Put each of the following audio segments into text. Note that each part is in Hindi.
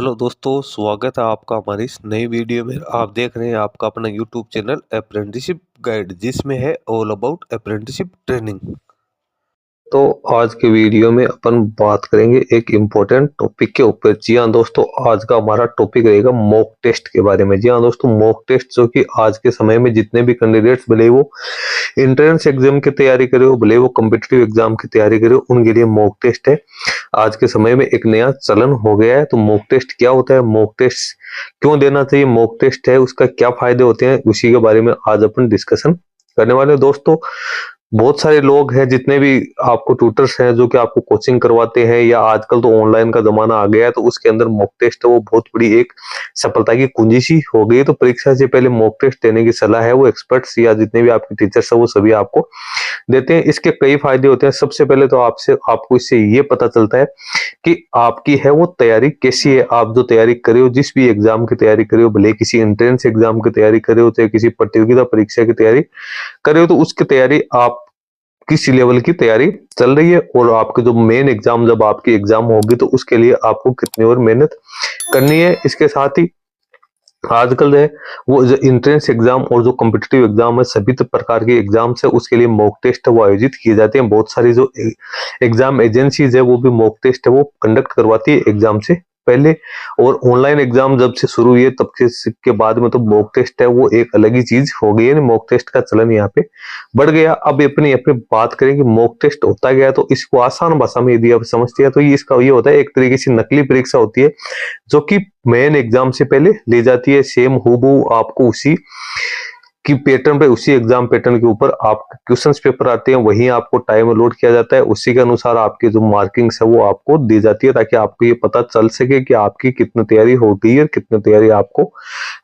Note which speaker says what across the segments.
Speaker 1: हेलो दोस्तों, स्वागत है आपका हमारी इस नई वीडियो में। आप देख रहे हैं आपका अपना यूट्यूब चैनल अप्रेंटिसशिप गाइड, जिसमें है ऑल अबाउट अप्रेंटिसशिप ट्रेनिंग। तो आज के वीडियो में अपन बात करेंगे एक इम्पोर्टेंट टॉपिक के ऊपर। जी हाँ दोस्तों, आज का हमारा टॉपिक रहेगा मॉक टेस्ट के बारे में। जी हाँ दोस्तों, मॉक टेस्ट जो कि आज के समय में जितने भी कैंडिडेट्स, भले वो एंट्रेंस एग्जाम की तैयारी करे हो, भले वो कॉम्पिटिटिव एग्जाम की तैयारी करे हो, उनके लिए मॉक टेस्ट है। आज के समय में एक नया चलन हो गया है। तो मॉक टेस्ट क्या होता है, मॉक टेस्ट क्यों देना चाहिए, मॉक टेस्ट है उसका क्या फायदे होते हैं, उसी के बारे में आज अपन डिस्कशन करने वाले हैं। दोस्तों, बहुत सारे लोग हैं, जितने भी आपको ट्यूटर्स हैं जो कि आपको कोचिंग करवाते हैं, या आजकल तो ऑनलाइन का जमाना आ गया है, तो उसके अंदर मॉक टेस्ट है वो बहुत बड़ी एक सफलता की कुंजी सी हो गई। तो परीक्षा से पहले मॉक टेस्ट देने की सलाह है वो एक्सपर्ट्स या जितने भी आपके टीचर्स हैं वो सभी आपको देते हैं। इसके कई फायदे होते हैं। सबसे पहले तो आपको इससे ये पता चलता है कि आपकी है वो तैयारी कैसी है। आप जो तैयारी कर रहे हो, जिस भी एग्जाम की तैयारी कर रहे हो, भले किसी एंट्रेंस एग्जाम की तैयारी कर रहे हो, चाहे किसी प्रतियोगिता परीक्षा की तैयारी कर रहे हो, तो उसकी तैयारी आप किस लेवल की तैयारी चल रही है, और आपके जो मेन एग्जाम, जब आपकी एग्जाम होगी तो उसके लिए आपको कितनी और मेहनत करनी है। इसके साथ ही आजकल है वो जो एंट्रेंस एग्जाम और जो कॉम्पिटिटिव एग्जाम है, सभी प्रकार के एग्जाम है, उसके लिए मॉक टेस्ट है वो आयोजित किए जाते हैं। बहुत सारी जो एग्जाम एजेंसीज है वो भी मॉक टेस्ट है वो कंडक्ट करवाती है एग्जाम से पहले। और ऑनलाइन एग्जाम जब से शुरू हुई है तब के बाद में तो मॉक टेस्ट है वो एक अलग ही चीज हो गई है। मॉक टेस्ट का चलन यहाँ पे बढ़ गया। अब अपनी अपनी बात करें कि मॉक टेस्ट होता गया, तो इसको आसान भाषा में यदि आप समझते हैं तो ये इसका ये होता है, एक तरीके से नकली परीक्षा होती है जो कि मेन एग्जाम से पहले ली जाती है। सेम हूबहू आपको उसी की पैटर्न पे, उसी एग्जाम पैटर्न के ऊपर आप क्वेश्चंस पेपर आते हैं, वहीं आपको टाइम अलॉट किया जाता है। उसी के अनुसार आपके जो मार्किंग्स है वो आपको दी जाती है, ताकि आपको ये पता चल सके कि आपकी कितनी तैयारी हो गई है, कितनी तैयारी आपको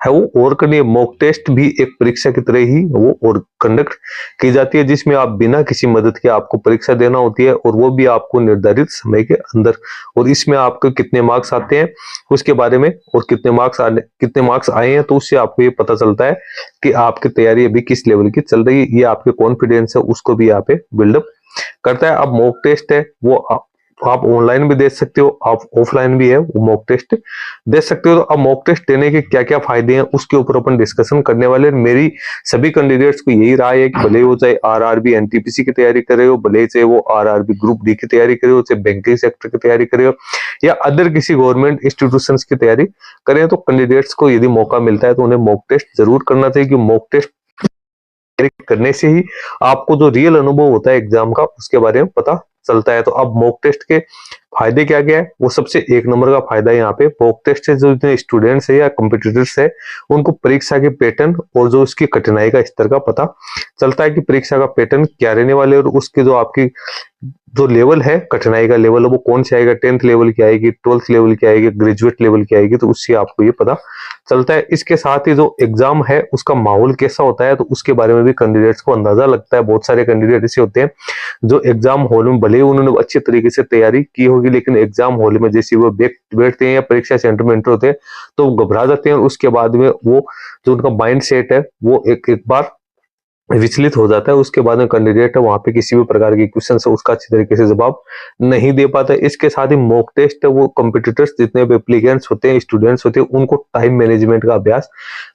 Speaker 1: है वो और करनी है। मॉक टेस्ट भी एक परीक्षा की तरह ही वो और कंडक्ट की जाती है, जिसमें आप बिना किसी मदद के आपको परीक्षा देना होती है, और वो भी आपको निर्धारित समय के अंदर। और इसमें आपको कितने मार्क्स आते हैं उसके बारे में, और कितने मार्क्स आए हैं, तो उससे आपको ये पता चलता है कि आपकी तैयारी अभी किस लेवल की चल रही है। ये आपके कॉन्फिडेंस है उसको भी यहाँ पे बिल्डअप करता है। अब मॉक टेस्ट है वो आप ऑनलाइन भी दे सकते हो, आप ऑफलाइन भी है वो मॉक टेस्ट दे सकते हो। तो अब मॉक टेस्ट देने के क्या क्या फायदे हैं उसके ऊपर अपन डिस्कशन करने वाले हैं। मेरी सभी कैंडिडेट्स को यही राय है कि भले वो चाहे आरआरबी एनटीपीसी की तैयारी कर रहे हो, भले चाहे वो आरआरबी ग्रुप डी की तैयारी कर रहे हो, चाहे बैंकिंग सेक्टर की तैयारी कर रहे हो, या अदर किसी गवर्नमेंट इंस्टीट्यूशंस की तैयारी करें, तो कैंडिडेट्स को यदि मौका मिलता है तो उन्हें मॉक टेस्ट जरूर करना चाहिए। कि मॉक टेस्ट करने से ही आपको जो रियल अनुभव होता है एग्जाम का उसके बारे में पता चलता है। तो अब मॉक टेस्ट के फायदे क्या क्या है, वो सबसे एक नंबर का फायदा है यहाँ पे मॉक टेस्ट से जो इतने स्टूडेंट्स है या कंपटीटर्स है उनको परीक्षा के पैटर्न और जो उसकी कठिनाई का स्तर का पता चलता है कि परीक्षा का पैटर्न क्या रहने वाले, और उसके जो आपकी जो लेवल है, कठिनाई का लेवल है वो कौन से आएगा, 10th लेवल की आएगी, 12th लेवल की आएगी, ग्रेजुएट लेवल की आएगी, तो उससे आपको ये पता चलता है। इसके साथ ही जो एग्जाम है उसका माहौल कैसा होता है, तो उसके बारे में भी कैंडिडेट्स को अंदाजा लगता है। बहुत सारे कैंडिडेट ऐसे होते हैं जो एग्जाम हॉल में भले ही उन्होंने अच्छी तरीके से तैयारी की होगी, लेकिन एग्जाम हॉल में जैसे वो बैठते हैं या परीक्षा सेंटर में एंटर होते हैं तो घबरा जाते हैं, और उसके बाद में वो जो उनका माइंड सेट है वो एक बार विचलित हो जाता है। उसके बाद में कैंडिडेट है वहां पे किसी भी प्रकार की क्वेश्चन है उसका अच्छी तरीके से जवाब नहीं दे पाता है। इसके साथ ही मॉक टेस्ट है वो कंपटीटर्स जितने भी एप्लीकेंट्स होते हैं, स्टूडेंट्स होते हैं, उनको टाइम मैनेजमेंट का अभ्यास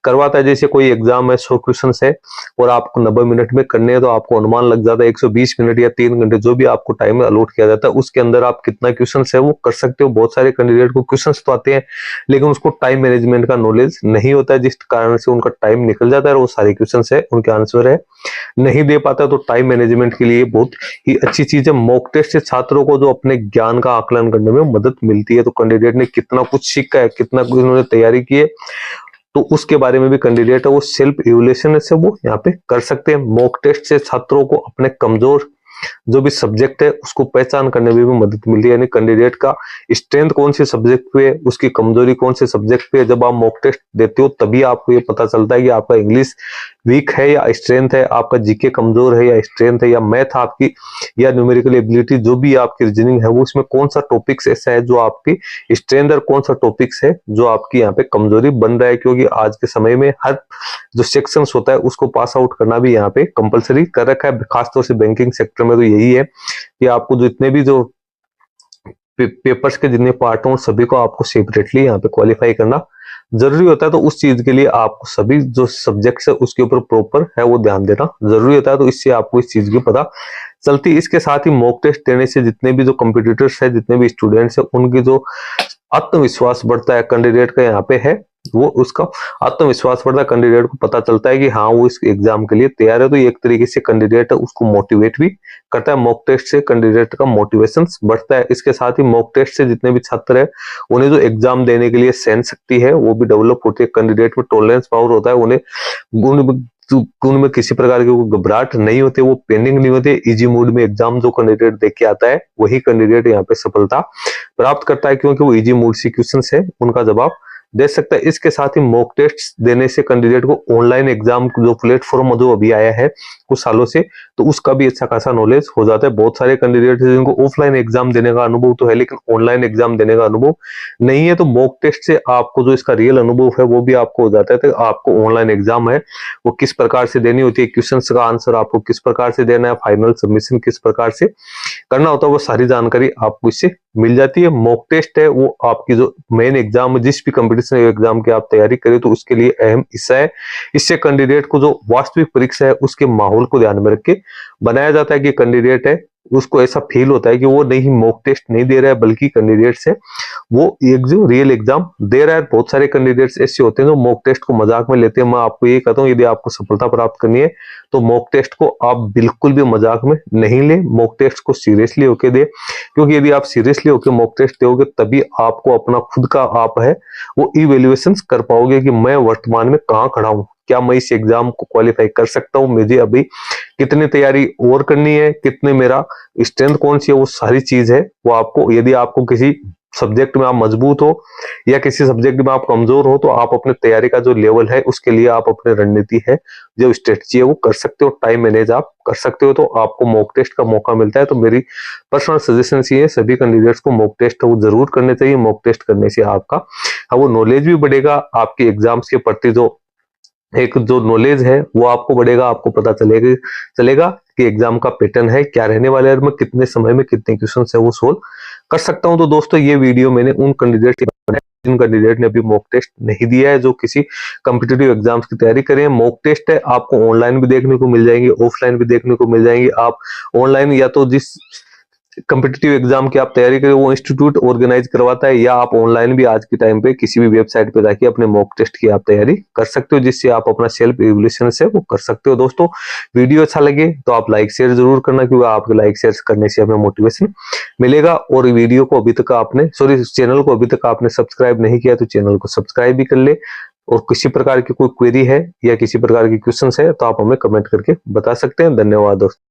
Speaker 1: करवाता है। जैसे कोई एग्जाम है, 100 क्वेश्चन है और आपको 90 मिनट में करने हैं, तो आपको अनुमान लग जाता है 120 मिनट या 3 घंटे जो भी आपको टाइम अलॉट किया जाता है उसके अंदर आप कितना क्वेश्चन है वो कर सकते हो। बहुत सारे कैंडिडेट को क्वेश्चन तो आते हैं लेकिन उसको टाइम मैनेजमेंट का नॉलेज नहीं होता है, जिस कारण से उनका टाइम निकल जाता है और वो सारे क्वेश्चन है उनके आंसर है नहीं दे पाता। तो टाइम मैनेजमेंट के लिए बहुत ही अच्छी चीज है। मॉक टेस्ट से छात्रों को जो अपने ज्ञान का आकलन करने में मदद मिलती है, तो कैंडिडेट ने कितना कुछ सीखा है, कितना कुछ उन्होंने तैयारी की है, तो उसके बारे में भी कैंडिडेट है वो सेल्फ इवैल्यूएशन से वो यहाँ पे कर सकते हैं। मॉक टेस्ट से छात्रों को अपने कमजोर जो भी सब्जेक्ट है उसको पहचान करने में भी मदद मिलती है। यानी कैंडिडेट का स्ट्रेंथ कौन से सब्जेक्ट पे है, उसकी कमजोरी कौन से सब्जेक्ट पे है। जब आप मॉक टेस्ट देते हो तभी आपको ये पता चलता है कि आपका इंग्लिश वीक है या स्ट्रेंथ है, आपका जीके कमजोर है या स्ट्रेंथ है, या मैथ आपकी या न्यूमेरिकल एबिलिटी जो भी आपकी रीजनिंग है वो उसमें कौन सा टॉपिक्स ऐसा है जो आपकी स्ट्रेंथ और कौन सा टॉपिक्स है जो आपकी यहाँ पे कमजोरी बन रहा है। क्योंकि आज के समय में हर जो सेक्शंस होता है उसको पास आउट करना भी यहाँ पे कंपलसरी कर रखा है। खासतौर से बैंकिंग सेक्टर में तो यही है कि आपको जितने भी जो पेपर्स के जितने पार्ट हों सभी को आपको सेपरेटली यहाँ पे क्वालिफाई करना जरूरी होता है। तो उस चीज के लिए आपको सभी जो सब्जेक्ट्स है उसके ऊपर प्रॉपर है वो ध्यान देना जरूरी होता है। तो इससे आपको इस चीज की पता चलती है। इसके साथ ही मॉक टेस्ट देने से जितने भी जो कंपटीटर्स है, जितने भी स्टूडेंट्स है, उनकी जो आत्मविश्वास बढ़ता है कैंडिडेट का यहाँ पे है, वो उसका आत्मविश्वास बढ़ता है। कैंडिडेट को पता चलता है कि हाँ वो इस एग्जाम के लिए तैयार है। तो ये एक तरीके से कैंडिडेट है उसको मोटिवेट भी करता है। मॉक टेस्ट से कैंडिडेट का मोटिवेशन बढ़ता है। इसके साथ ही मॉक टेस्ट से जितने भी छात्र है उन्हें जो एग्जाम देने के लिए सहन शक्ति है वो भी डेवलप होती है। कैंडिडेट में टॉलरेंस पावर होता है, उनमें किसी प्रकार की घबराहट नहीं होती, वो पेनिंग नहीं होती। इजी मूड में एग्जाम जो कैंडिडेट देख के आता है वही कैंडिडेट यहाँ पे सफलता प्राप्त करता है, क्योंकि वो इजी मूड से क्वेश्चन है उनका जवाब दे सकता है। इसके साथ ही मॉक टेस्ट देने से कैंडिडेट को ऑनलाइन एग्जाम जो प्लेटफॉर्म जो अभी आया है कुछ सालों से, तो उसका भी अच्छा खासा नॉलेज हो जाता है। बहुत सारे कैंडिडेट हैं जिनको ऑफलाइन एग्जाम देने का अनुभव तो है लेकिन ऑनलाइन एग्जाम देने का अनुभव नहीं है। तो मॉक टेस्ट से आपको जो इसका रियल अनुभव है वो भी आपको हो जाता है। तो आपको ऑनलाइन एग्जाम है वो किस प्रकार से देनी होती है, क्वेश्चन का आंसर आपको किस प्रकार से देना है, फाइनल सबमिशन किस प्रकार से करना होता है, वो सारी जानकारी आपको इससे मिल जाती है। मॉक टेस्ट है वो आपकी जो मेन एग्जाम है, जिस भी कंपटीशन एग्जाम की आप तैयारी करें तो उसके लिए अहम हिस्सा है। इससे कैंडिडेट को जो वास्तविक परीक्षा है उसके माहौल को ध्यान में रख के बनाया जाता है कि कैंडिडेट है उसको ऐसा फील होता है कि वो नहीं मॉक टेस्ट नहीं दे रहा है बल्कि कैंडिडेट से वो एक जो रियल एग्जाम दे रहा है। बहुत सारे कैंडिडेट्स ऐसे होते हैं जो मॉक टेस्ट को मजाक में लेते हैं। मैं आपको ये कहता हूँ यदि आपको सफलता प्राप्त करनी है तो मॉक टेस्ट को आप बिल्कुल भी मजाक में नहीं ले, मॉक टेस्ट को सीरियसली होके दे। क्योंकि यदि आप सीरियसली होकर मॉक टेस्ट दोगे तभी आपको अपना खुद का आप है वो इवेल्युएशन कर पाओगे कि मैं वर्तमान में कहाँ खड़ा हूँ, क्या मैं इस एग्जाम को क्वालिफाई कर सकता हूँ, मुझे अभी कितनी तैयारी और करनी है, कितने मेरा स्ट्रेंथ कौन सी है, वो सारी चीज है वो आपको। यदि आपको किसी सब्जेक्ट में आप मजबूत हो या किसी सब्जेक्ट में आप कमजोर हो तो आप अपने तैयारी का जो लेवल है उसके लिए आप अपने रणनीति है जो स्ट्रेटजी है वो कर सकते हो, टाइम मैनेज आप कर सकते हो। तो आपको मॉक टेस्ट का मौका मिलता है। तो मेरी पर्सनल सजेशन ये है सभी कैंडिडेट्स को मॉक टेस्ट वो जरूर करने चाहिए। मॉक टेस्ट करने से आपका वो नॉलेज भी बढ़ेगा, आपके एग्जाम्स के प्रति जो एक जो नॉलेज है वो आपको बढ़ेगा। आपको पता चलेगा कि एग्जाम का पैटर्न है क्या रहने वाला है, मैं कितने समय में कितने क्वेश्चन है वो सोल्व कर सकता हूं। तो दोस्तों ये वीडियो मैंने उन कैंडिडेट की जिन कैंडिडेट ने अभी मॉक टेस्ट नहीं दिया है, जो किसी कॉम्पिटिटिव एग्जाम्स की तैयारी करें। मॉक टेस्ट है आपको ऑनलाइन भी देखने को मिल जाएंगे, ऑफलाइन भी देखने को मिल जाएंगे। आप ऑनलाइन या तो जिस कॉम्पिटिटिव एग्जाम की आप तैयारी करें वो इंस्टीट्यूट ऑर्गेनाइज करवाता है, या आप ऑनलाइन भी आज के टाइम पे किसी भी वेबसाइट पे जाके अपने मॉक टेस्ट की आप तैयारी कर सकते हो, जिससे आप अपना सेल्फ इवैल्यूएशन से वो कर सकते हो। दोस्तों वीडियो अच्छा लगे तो आप लाइक शेयर जरूर करना, क्योंकि आपके लाइक शेयर करने से हमें मोटिवेशन मिलेगा। और वीडियो को अभी तक आपने चैनल को अभी तक आपने सब्सक्राइब नहीं किया तो चैनल को सब्सक्राइब भी कर ले। और किसी प्रकार की कोई क्वेरी है या किसी प्रकार की क्वेश्चन है तो आप हमें कमेंट करके बता सकते हैं। धन्यवाद दोस्तों।